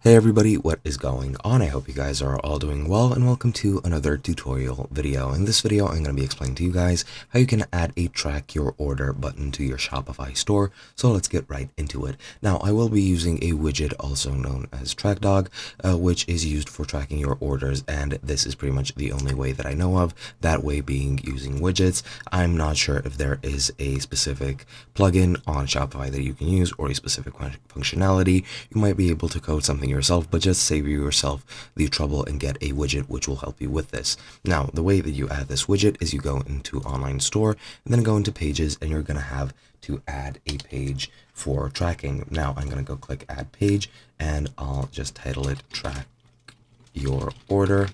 Hey everybody, what is going on? I hope you guys are all doing well, and welcome to another tutorial video. In this video, I'm going to be explaining to you guys how you can add a track your order button to your Shopify store. So let's get right into it. Now, I will be using a widget also known as TrackDog, which is used for tracking your orders, and this is pretty much the only way that I know of, that way being using widgets. I'm not sure if there is a specific plugin on Shopify that you can use or a specific functionality. You might be able to code something yourself, but just save yourself the trouble and get a widget which will help you with this. Now, the way that you add this widget is you go into online store and then go into pages, and you're going to have to add a page for tracking. Now, I'm going to go click add page, and I'll just title it track your order,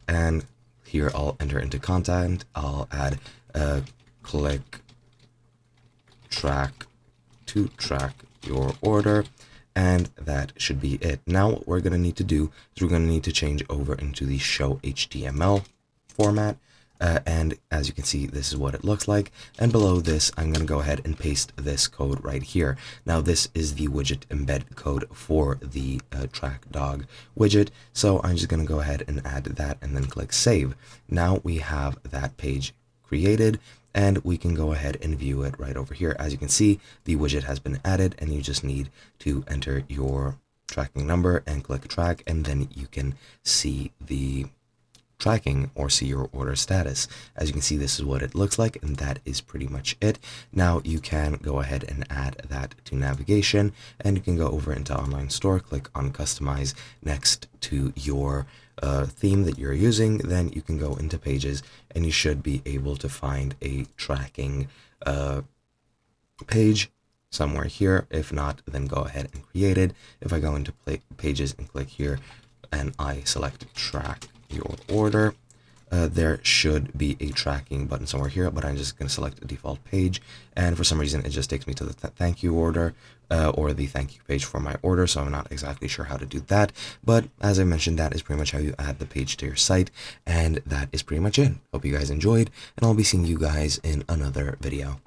and here I'll enter into content. I'll add click track to track your order, and that should be it. Now what we're going to need to do is we're going to need to change over into the show HTML format, and as you can see, this is what it looks like. And below this, I'm going to go ahead and paste this code right here. Now this is the widget embed code for the TrackDog widget, so I'm just going to go ahead and add that and then click save. Now we have that page created, and we can go ahead and view it right over here. As you can see, the widget has been added, and you just need to enter your tracking number and click track, and then you can see the tracking or see your order status. As you can see, this is what it looks like, and that is pretty much it. Now you can go ahead and add that to navigation, and you can go over into online store, click on customize next to your theme that you're using. Then you can go into pages, and you should be able to find a tracking page somewhere here. If not, then go ahead and create it. If I go into pages and click here and I select track your order, there should be a tracking button somewhere here, but I'm just going to select a default page, and for some reason it just takes me to the thank you order or the thank you page for my order, so I'm not exactly sure how to do that. But as I mentioned, that is pretty much how you add the page to your site, and that is pretty much it. Hope you guys enjoyed, and I'll be seeing you guys in another video.